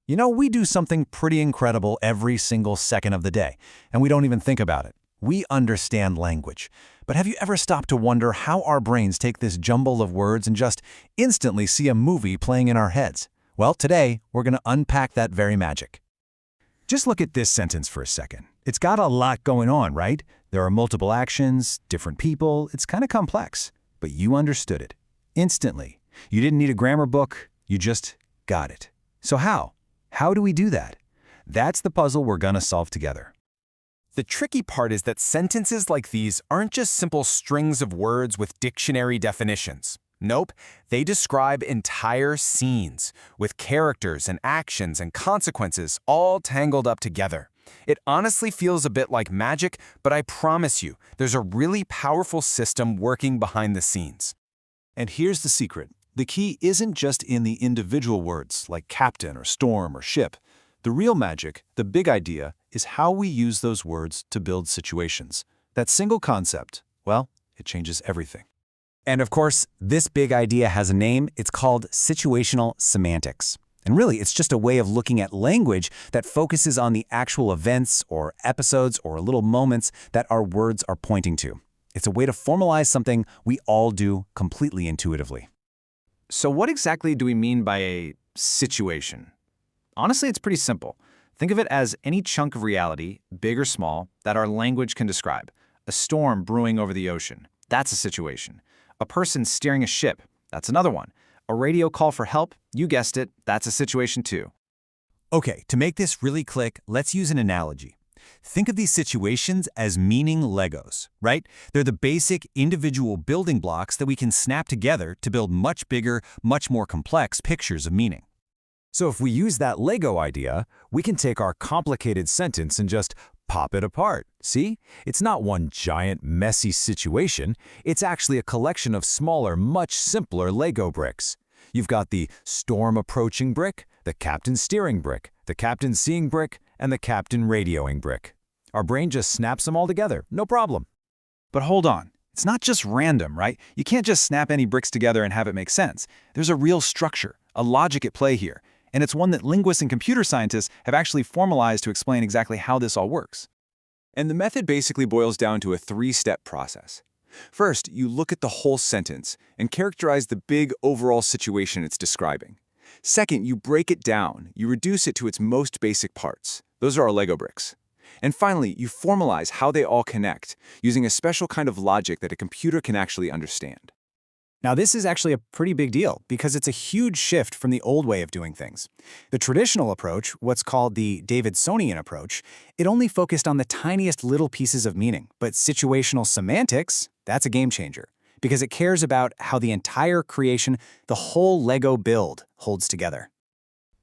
You know, we do something pretty incredible every single second of the day, and we don't even think about it. We understand language. But have you ever stopped to wonder how our brains take this jumble of words and just instantly see a movie playing in our heads? Well, today, we're going to unpack that very magic. Just look at this sentence for a second. It's got a lot going on, right? There are multiple actions, different people. It's kind of complex. But you understood it. Instantly. You didn't need a grammar book. You just got it. So how? How do we do that? That's the puzzle we're going to solve together. The tricky part is that sentences like these aren't just simple strings of words with dictionary definitions. Nope, they describe entire scenes, with characters and actions and consequences all tangled up together. It honestly feels a bit like magic, but I promise you, there's a really powerful system working behind the scenes. And here's the secret. The key isn't just in the individual words, like captain or storm or ship. The real magic, the big idea, is how we use those words to build situations. That single concept, well, it changes everything. And of course, this big idea has a name. It's called situational semantics. And really, it's just a way of looking at language that focuses on the actual events or episodes or little moments that our words are pointing to. It's a way to formalize something we all do completely intuitively. So what exactly do we mean by a situation? Honestly, it's pretty simple. Think of it as any chunk of reality, big or small, that our language can describe. A storm brewing over the ocean, that's a situation. A person steering a ship, that's another one. A radio call for help, you guessed it, that's a situation too. Okay, to make this really click, let's use an analogy. Think of these situations as meaning Legos, right? They're the basic individual building blocks that we can snap together to build much bigger, much more complex pictures of meaning. So if we use that Lego idea, we can take our complicated sentence and just pop it apart. See? It's not one giant, messy situation. It's actually a collection of smaller, much simpler Lego bricks. You've got the storm approaching brick, the captain steering brick, the captain seeing brick, and the captain radioing brick. Our brain just snaps them all together, no problem. But hold on, it's not just random, right? You can't just snap any bricks together and have it make sense. There's a real structure, a logic at play here. And it's one that linguists and computer scientists have actually formalized to explain exactly how this all works. And the method basically boils down to a three-step process. First, you look at the whole sentence and characterize the big overall situation it's describing. Second, you break it down. You reduce it to its most basic parts. Those are our Lego bricks. And finally, you formalize how they all connect, using a special kind of logic that a computer can actually understand. Now, this is actually a pretty big deal because it's a huge shift from the old way of doing things. The traditional approach, what's called the Davidsonian approach, it only focused on the tiniest little pieces of meaning. But situational semantics, that's a game changer because it cares about how the entire creation, the whole Lego build, holds together.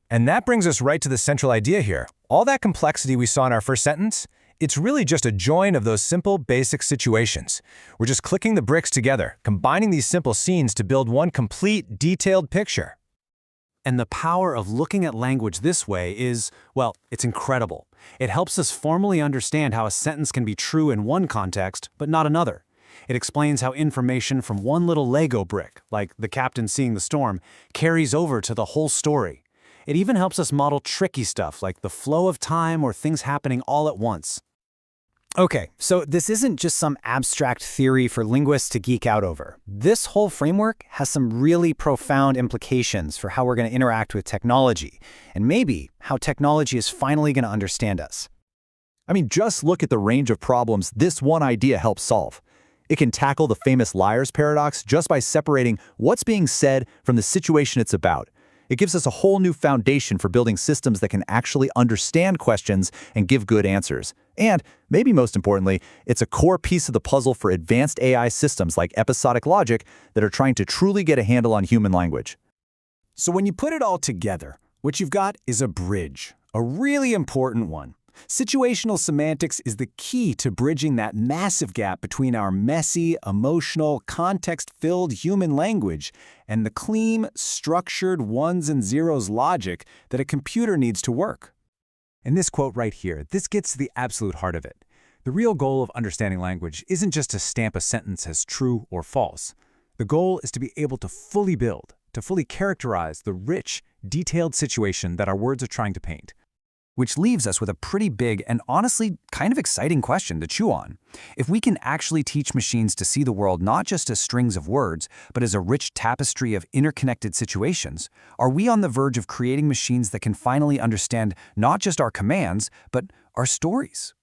And that brings us right to the central idea here. All that complexity we saw in our first sentence, it's really just a join of those simple, basic situations. We're just clicking the bricks together, combining these simple scenes to build one complete, detailed picture. And the power of looking at language this way is, well, it's incredible. It helps us formally understand how a sentence can be true in one context, but not another. It explains how information from one little Lego brick, like the captain seeing the storm, carries over to the whole story. It even helps us model tricky stuff like the flow of time or things happening all at once. Okay, so this isn't just some abstract theory for linguists to geek out over. This whole framework has some really profound implications for how we're going to interact with technology, and maybe how technology is finally going to understand us. I mean, just look at the range of problems this one idea helps solve. It can tackle the famous liar's paradox just by separating what's being said from the situation it's about. It gives us a whole new foundation for building systems that can actually understand questions and give good answers. And, maybe most importantly, it's a core piece of the puzzle for advanced AI systems like episodic logic that are trying to truly get a handle on human language. So when you put it all together, what you've got is a bridge, a really important one. Situational semantics is the key to bridging that massive gap between our messy, emotional, context-filled human language and the clean, structured ones and zeros logic that a computer needs to work. And this quote right here, this gets to the absolute heart of it. The real goal of understanding language isn't just to stamp a sentence as true or false. The goal is to be able to fully build, to fully characterize the rich, detailed situation that our words are trying to paint. Which leaves us with a pretty big and honestly kind of exciting question to chew on. If we can actually teach machines to see the world not just as strings of words, but as a rich tapestry of interconnected situations, are we on the verge of creating machines that can finally understand not just our commands, but our stories?